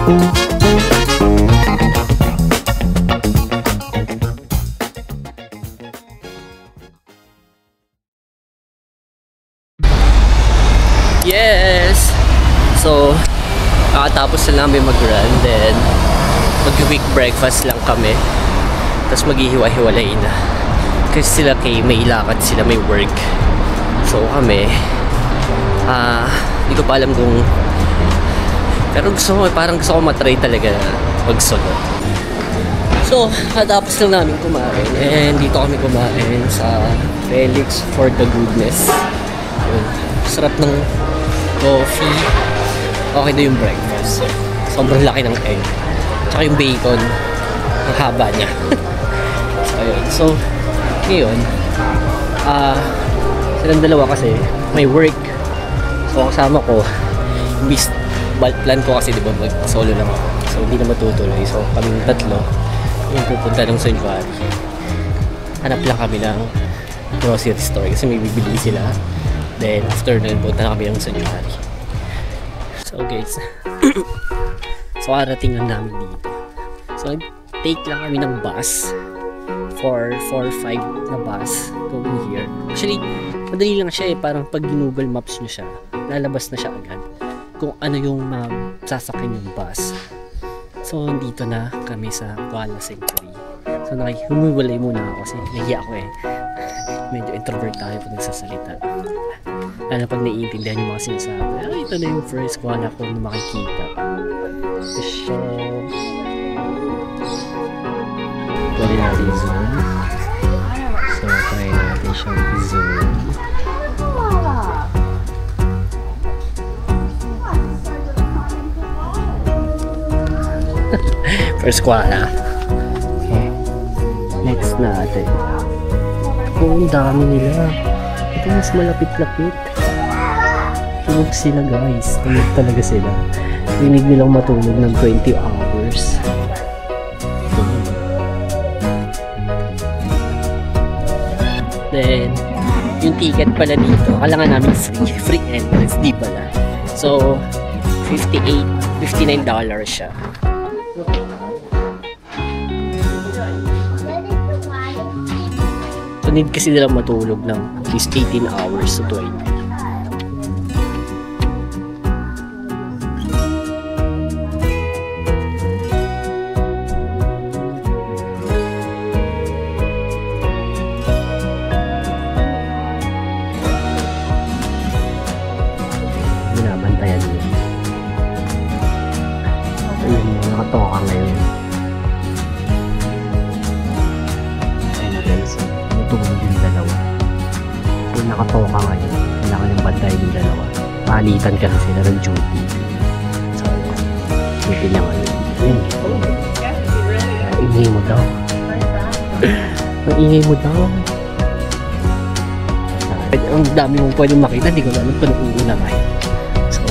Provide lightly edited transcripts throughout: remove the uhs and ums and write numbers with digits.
Yes! So, kakatapos na namin mag-run, then mag-week breakfast lang kami. Tapos maghihiwa-hiwalay na. Kasi sila kay may lakad sila, may work. So kami, hindi ko pa alam kung, pero parang gusto ko matry talaga magsunod. So, katapos lang namin kumain, and dito kami kumain sa Felix for the Goodness. Yun. Sarap ng coffee. Okay na yung breakfast. Sobrang laki ng egg. Tsaka yung bacon, ang haba niya. So, ayun. So, ngayon, silang dalawa kasi may work. So, kasama ko, plan ko kasi diba mag-solo lang ako. So, hindi na matutuloy. So, kaming tatlo, yung pupunta ng Sanctuary. Hanap lang kami ng grocery store kasi may bibili sila. Then, after nun, punta na kami ng Sanctuary. So, guys, so, arating lang namin dito. So, take lang kami ng bus. 4-5 na bus going here. Actually, madali lang siya eh. Parang pag Google Maps nyo siya, lalabas na siya agad kung ano yung sasakyan yung bus. So, dito na kami sa Kuala Sanctuary. So, humiwalay muna ako kasi nahiya ako eh. Medyo introvert tayo pag nagsasalita. Lalo pag naiintindihan yung mga sinasabi. Ito na yung first Kuala ko na makikita. Ito siya. Pwede natin zoom. So, try natin siyang zoom. First Kuala. Okay. Next natin. Oh, ang dami nila. Ito mas malapit-lapit. Tulog sila guys. Tulog talaga sila. Rinig nilang matulog ng 20 hours. Then, yung ticket pala dito, kailangan namin free entrance, di pala. So, $59 siya. So, need kasi nilang matulog ng at least 18 hours to 20. Binabantayan niya. Ayun, nakatoka ngayon. Ayun guys, natulog yung dalawa. Kung nakatoka ngayon, kailangan yung bantayan yung dalawa. Palitan kasi sila ng duty. So, duty niya ngayon. Ayun. Ingay mo daw. Maingay mo daw. Ang dami mong pwedeng makita, hindi ko alam kung anong una kayo. So,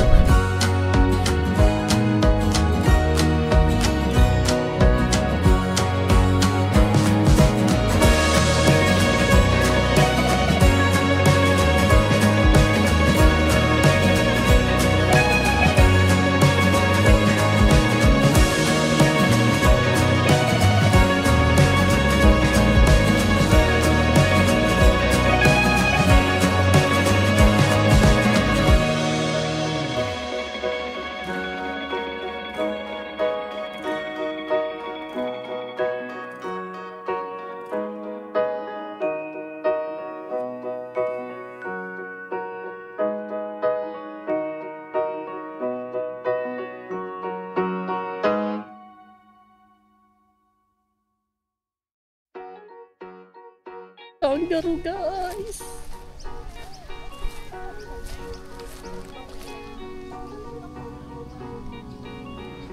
kangaroo guys!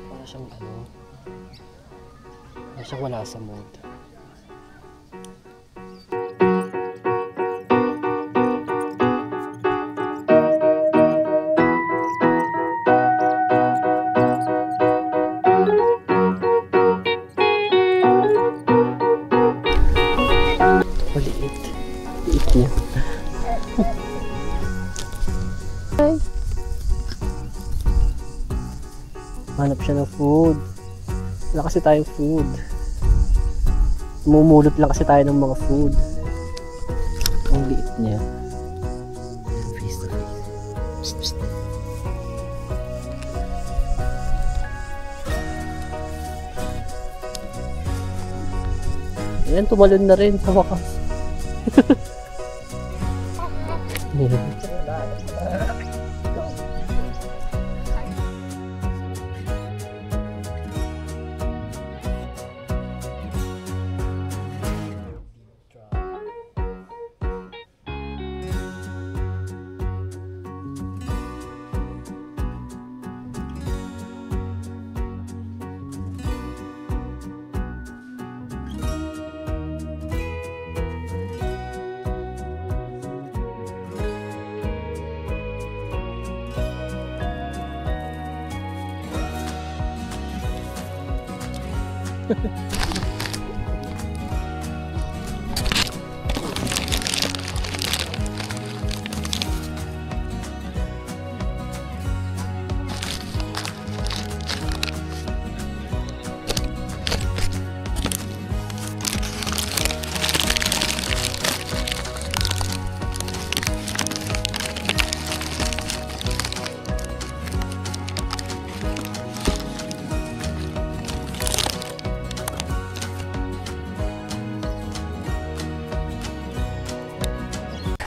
Para siyang para siyang wala sa mood. Liit niya. Paano Naghahanap siya ng food. Wala kasi tayong food. Mumulot lang kasi tayo ng mga food. Ang liit niya. Face to face. Psst, psst. Ayan, tumalon na rin sa wakas.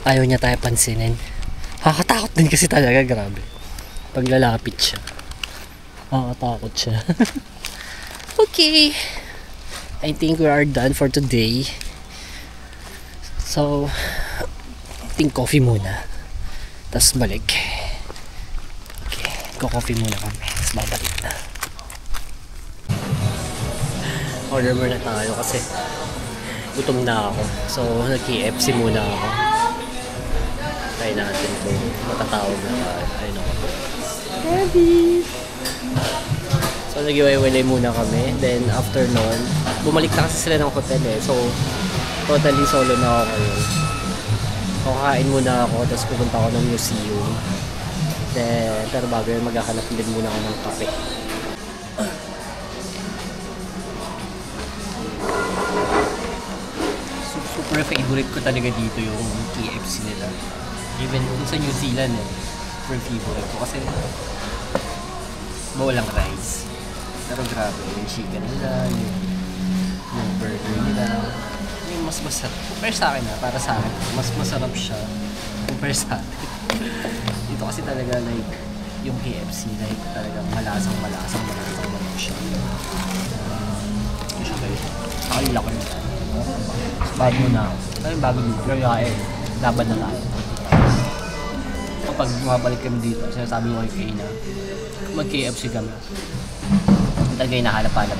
Ayaw niya tayo pansinin. Nakakatakot din kasi talaga, grabe. Pag lalapit siya. Nakakatakot siya. Okay. I think we are done for today. So, I think coffee muna. Tapos balik. Okay, coffee muna kami. Tapos babalik na. Order muna tayo kasi gutom na ako. So, nag-KFC muna ako. Try natin kung matatawag na tayo. Ayun ako. Heavy! So, nag-iwalay muna kami. Then, after nun, bumalik na kasi sila ng hotel eh. So, totally solo na ako ngayon. Kakain muna ako, tapos pupunta ako ng museum. Then, pero bago yun, maghahanap din muna ako ng kape. Super favorite ko talaga dito yung KFC nila. Even sa New Zealand eh, super favorite ko kasi walang rice. Pero grabe, yung chicken nila, yung burger nila, yung mas masarap. Compare sa akin para sa akin, mas masarap siya compare sa atin. Dito kasi talaga like, yung KFC, like talagang malasang siya. Kasi guys, nakalilak ko yun. Bago mo na ako. Pero yung bago dito, pero laban na tayo. Kapag bumabalik kami dito, sinasabi ko kay Kay na mag-KFC kami. Tagay na halap-halap.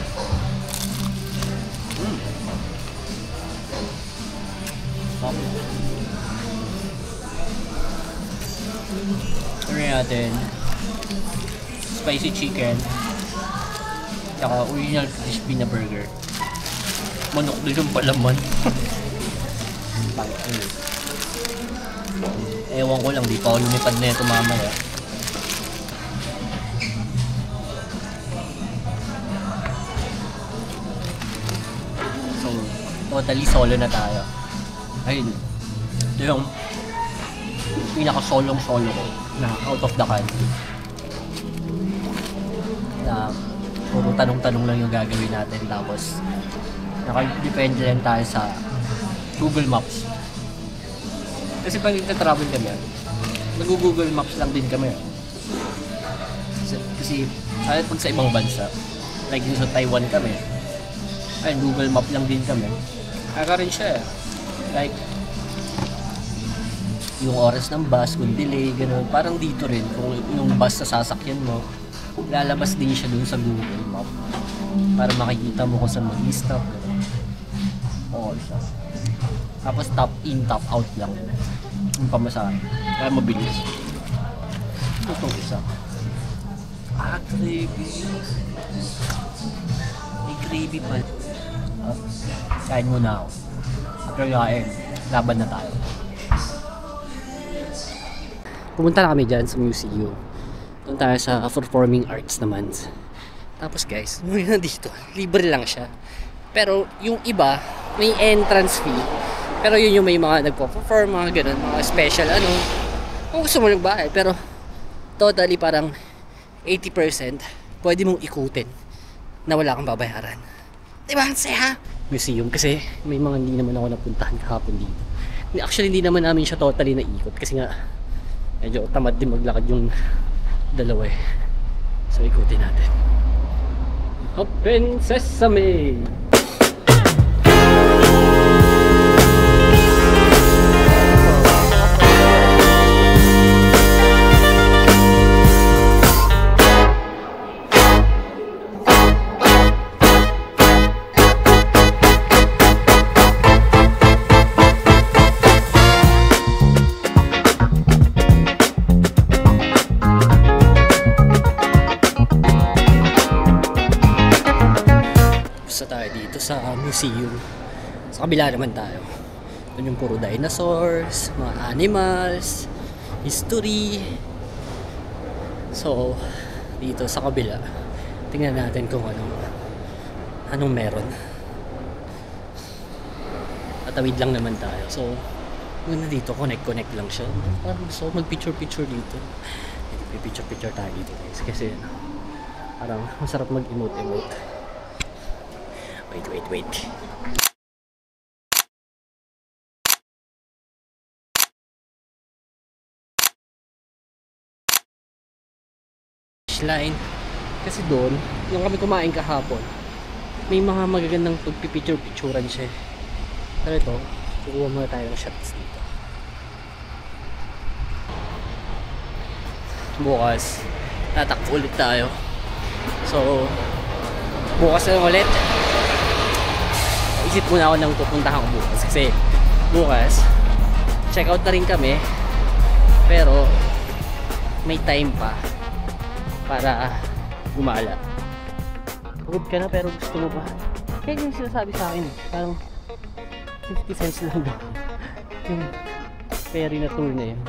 Try natin spicy chicken tsaka original crispy na burger. Manok din yung palaman. Ewan ko lang, di pa ako lumipad na ito mamaya. So, totally solo na tayo. Ayun, ito yung pinaka-solo ko na out of the country. Na puro tanong-tanong lang yung gagawin natin, tapos naka-depende lang tayo sa Google Maps. Kasi pag nagta-travel kami, nag-Google Maps lang din kami. Kasi pag sa ibang bansa, like yung sa Taiwan kami, ay Google Map lang din kami. Kaka rin siya eh. Like, yung oras ng bus, kung delay, gano'n. Parang dito rin, kung yung bus na sasakyan mo, lalabas din siya dun sa Google Map. Para makikita mo kung saan mag-stop. Oo, siya. Tapos top in, top out lang. Yung pamasahe. Kaya mabilis. Itong isa. Gravy. May gravy pa. Kain muna ako. After kain, laban na tayo. Pumunta na kami dyan sa museum. Doon tayo sa performing arts naman. Tapos guys, muna dito, libre lang siya. Pero yung iba, may entrance fee. Pero yun yung may mga nagpo-perform, mga ganun, mga special ano. Kung gusto mo nagbayad, pero totally parang 80% pwede mong ikutin na wala kang babayaran. Diba? Ang saya! Museum kasi may mga hindi naman ako napuntahan kahapon dito. Actually, hindi naman namin siya totally naikot kasi nga medyo tamad din maglakad yung dalawa eh. So, ikutin natin. Open Sesame! Tayo dito sa museum. Sa kabila naman tayo. Doon yung puro dinosaurs, mga animals, history. So, dito sa kabila, tingnan natin kung anong meron. Tatawid lang naman tayo. So, muna dito, connect lang siya. Parang gusto mag-picture dito. Picture tayo dito guys. Kasi parang masarap mag-emote. Wait. Line. Kasi doon, yung kami kumain kahapon, may mga magagandang pagpipicture-picturean siya. Pero ito, kukuha muna tayo ng shots dito. Bukas, tatakbo ulit tayo. So, bukas na ulit. Isip muna ako ng pupuntahan ko bukas kasi bukas check out na rin kami pero may time pa para gumala. Pagod ka na pero gusto mo pa. Kaya yung sinasabi sa akin parang 50 cents lang daw yung ferry na tour na yun.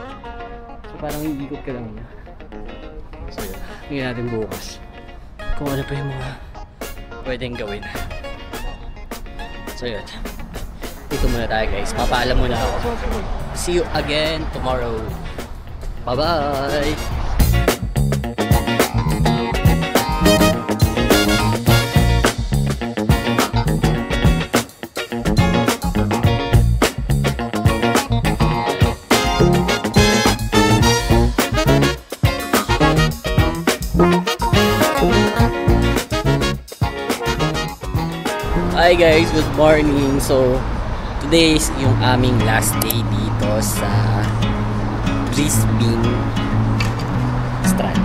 So parang iikot ka lang niya. So yun, tingnan natin bukas kung ano pa yung mga pwedeng gawin. So yun, dito muna tayo guys, papaalam muna ako. See you again tomorrow. Bye bye. Hi guys, good morning. So today is yung aming last day dito sa Brisbane Strand.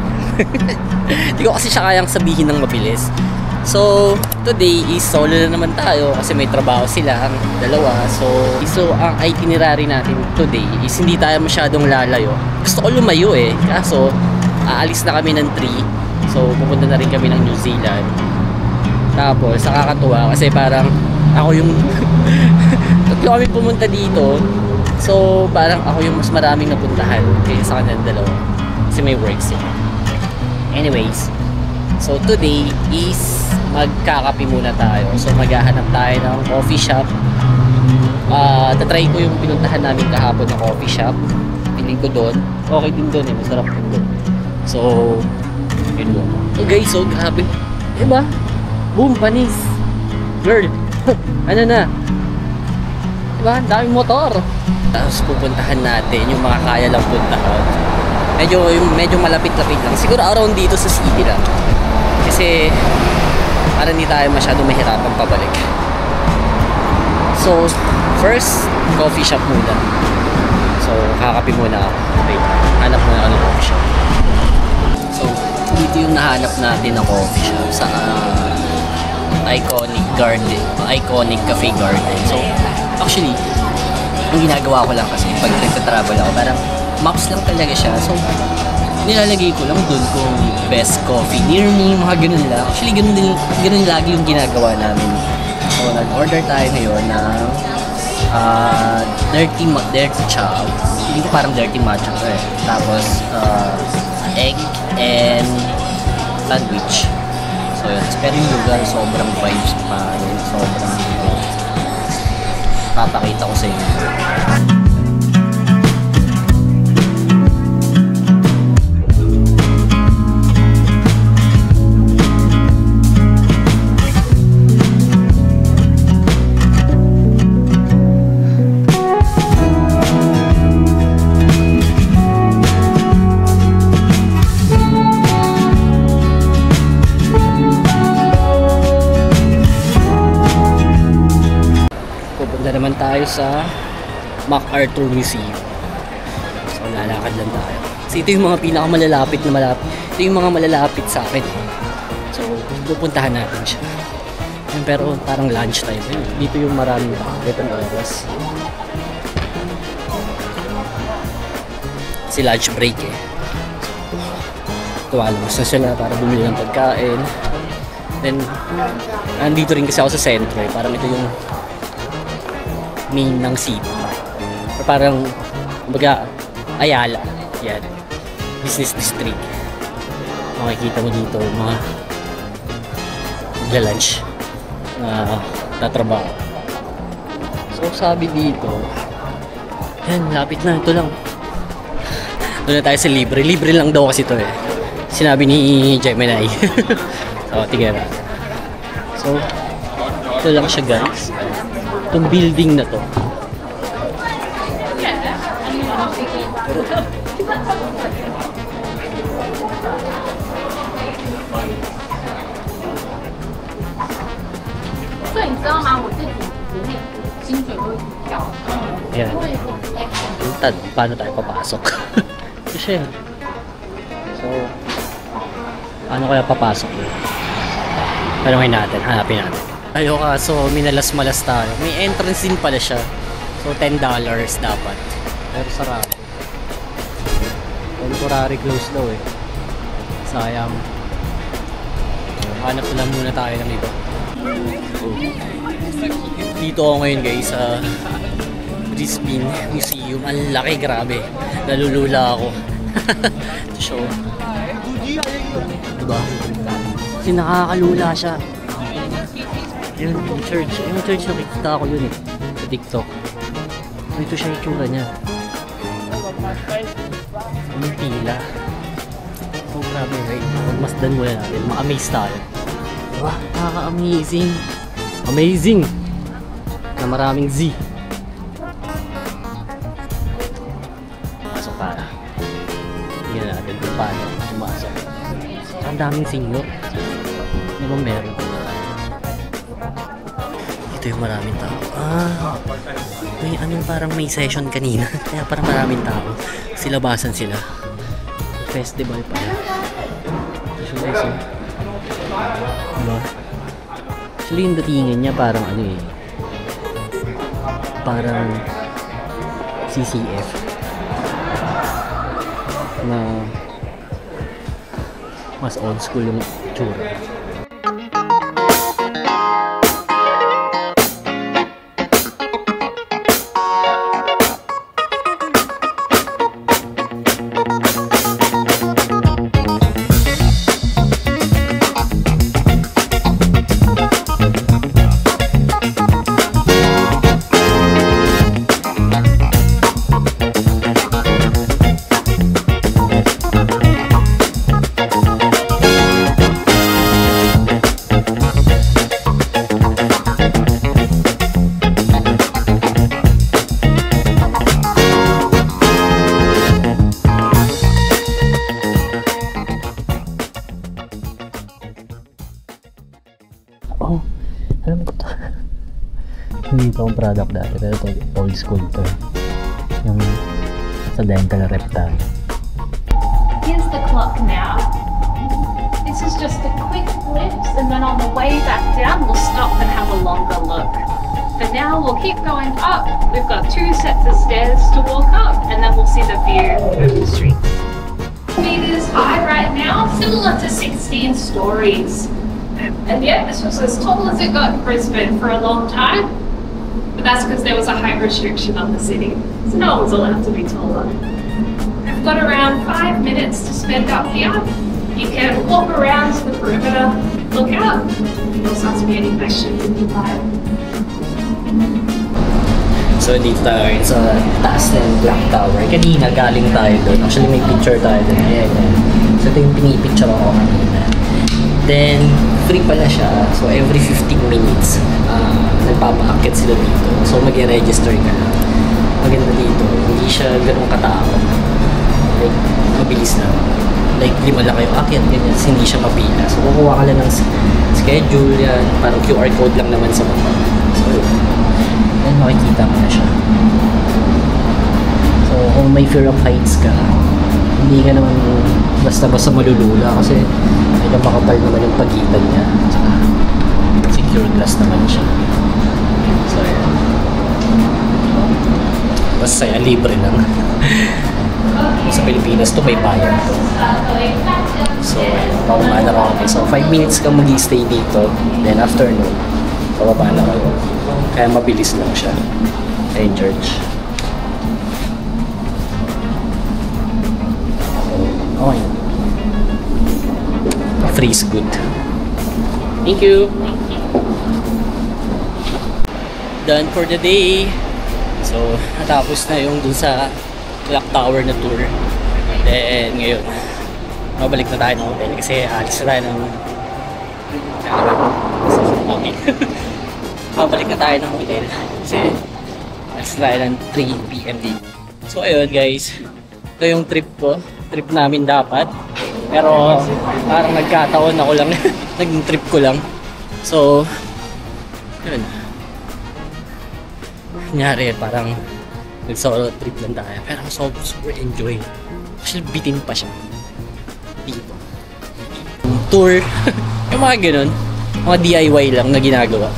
Hindi ko kasi siya kayang sabihin ng mabilis. So today is solo na naman tayo kasi may trabaho silang dalawa. So ang itinerary natin today is hindi tayo masyadong lalayo. Gusto ko lumayo eh, kaso aalis na kami ng 3. So pupunta na rin kami ng New Zealand. Tapos nakakatuwa kasi parang ako yung tatlo kami pumunta dito. So parang ako yung mas maraming napuntahan kaysa sa kanilang dalawa kasi may work sila. Anyways, so today is magkakape muna tayo. So maghahanap tayo ng coffee shop. Tatry ko yung pinuntahan namin kahapon na coffee shop. Piling ko doon. Okay din doon eh, masarap din doon. So yun mo. So guys, so grabe, diba? Boom, panis. Girl. Ano na? Diba? Ang daming motor. Tapos pupuntahan natin yung mga kaya lang puntahan. Medyo malapit-lapit lang. Siguro around dito sa city lang. Kasi para hindi tayo masyadong mahirapan pabalik. So, first, coffee shop muna. So, kakape muna ako. Wait, hanap muna ako ng coffee shop. So, dito yung nahanap natin na coffee shop sa Iconic Cafe Garden. So, actually, ang ginagawa ko lang kasi pag nagtatravel ako, parang maps lang talaga siya. So, nilalagay ko lang dun kung best coffee near me, mga ganun lang. Actually, ganun lagi yung ginagawa namin. So, nag-order tayo ngayon ng dirty chow. Hindi ko parang dirty matcha eh. Tapos, egg and sandwich. So, So yun, pero yung lugar sobrang vibes pa rin, sobrang papakita ko sa inyo. Naman tayo sa MacArthur Museum. So lalakad lang tayo. So ito yung mga pinakamalalapit na malapit. Ito yung mga malalapit sa akin. So pupuntahan natin siya. Pero parang lunch time. Dito yung maraming itong oras. Si lunch break eh. Tumalabas na sila para bumili ng pagkain. Then andito rin kasi ako sa sentro eh. Parang ito yung main ng city. Or parang, baga, Ayala. Yan. Business district. Makikita mo dito mga magla-lunch na tatrabaho. So, sabi dito, yan, lapit na. Ito lang. Doon na tayo sa libre. Libre lang daw kasi ito eh. Sinabi ni Gemini. So, tingnan na. So, ito lang siya guys. Itong building na to. Ayan. Paano tayo papasok? Kasi, so, paano kaya papasok? Tanungin natin, hanapin natin. Ayo so minalas-malas tayo. May entrance din pala siya. So $10 dapat. Pero sarado. Temporary close daw eh. Sayang. Hanap lang muna tayo ng iba. Dito ako ngayon guys sa Brisbane Museum. Ang laki, grabe. Nalulula ako. So, diba? Kasi nakakalula siya. Yun, yung church. Yung church nakikita ko yun eh. Sa TikTok. So ito siya yung tsura niya. Yung pila. So grabe right. Magmasdan muna natin. Ma-amaze tayo. Diba? Nakaka-amazing. Amazing! Na maraming Z. Pasok tayo. Tingnan natin kung paano pumasok. Ang daming senior. Ano bang meron? Ito yung maraming tao. May parang may session kanina. Kaya parang maraming tao. Silabasan sila. Festival pala. So guys, diba? Actually yung datingan niya parang parang CCF na mas old school yung tsura. Alam ko to. Hindi ito ang product dati, pero ito old school to. Yung sa dental rep tayo. Here's the clock now. This is just a quick glimpse, and then on the way back down we'll stop and have a longer look. For now we'll keep going up. We've got 2 sets of stairs to walk up, and then we'll see the view of the streets. Meters high right now, similar to 16 stories. And yeah, this was as tall as it got in Brisbane for a long time. But that's because there was a height restriction on the city, so no one was allowed to be taller. We've got around 5 minutes to spend up here. You can walk around to the perimeter, Look out. There starts to be any question. So, dito tayo ngayon sa taas ng Black Tower. Kanina, galing tayo doon. Actually, may picture tayo doon. Ayan, ayan. So, ito yung pinipicture ako kanina. Then, free pala siya. So, every 15 minutes, nagpapaakyat sila dito. So, mag-register ka lang. Maganda dito. Hindi siya ganun katao. Like, mabilis lang. Like, 5 lang kayo akyat, ganyan. Hindi siya mapila. So, kukuha ka lang ng schedule yan. Parang QR code lang naman sa baba. So, then makikita mo na siya. So, kung may fear of heights ka, hindi ka naman basta-basta malulula kasi medyo makapal naman yung pagitan niya. Saka, secure glass naman siya. So, ayan. Basta yan, libre lang. Sa Pilipinas to may bayad to. So, ayan, pababa na kami. So, 5 minutes kang mag-stay dito. Then, after nun, pababa na kayo. Kaya mabilis lang siya. Ayun, George. Okay. Free is good. Thank you. Done for the day. So, natapos na yung dun sa Clock Tower na tour. Then, ngayon, mabalik na tayo ng hotel kasi alis na tayo ng... Okay. Mabalik na tayo ng hotel kasi alis na tayo ng 3 PM dito. So, ayun guys. Ito yung trip ko. Trip namin dapat. Pero, parang nagkataon ako lang. Naging trip ko lang. So, yun. Kunyari, parang nag-solo trip lang tayo. Pero super enjoy. Actually, bitin pa siya. Dito. Tour. Yung mga ganun. Mga DIY lang na ginagawa.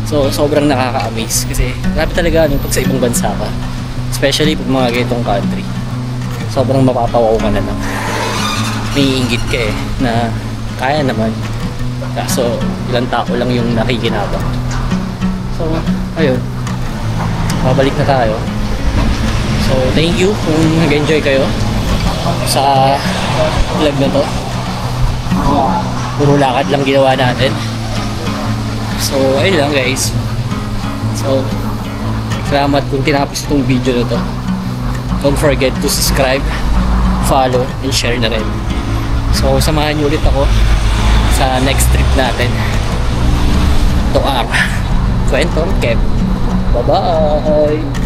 So, sobrang nakaka-amaze. Kasi, grabe talaga pag sa ibang bansa ka. Especially pag mga ganitong country. Sobrang mapapawaw ka na lang. May inggit ka eh, na kaya naman. Kaso, ilang tao lang yung nakikinabang. So, ayun. Babalik na tayo. So, thank you kung nag-enjoy kayo sa vlog na to. Puro lakad lang ginawa natin. So, ayun lang guys. So, salamat kung tinapos itong video na to. Don't forget to subscribe, follow, and share na rin. So, samahan niyo ulit ako sa next trip natin. To our Kwentong Kev. Bye-bye!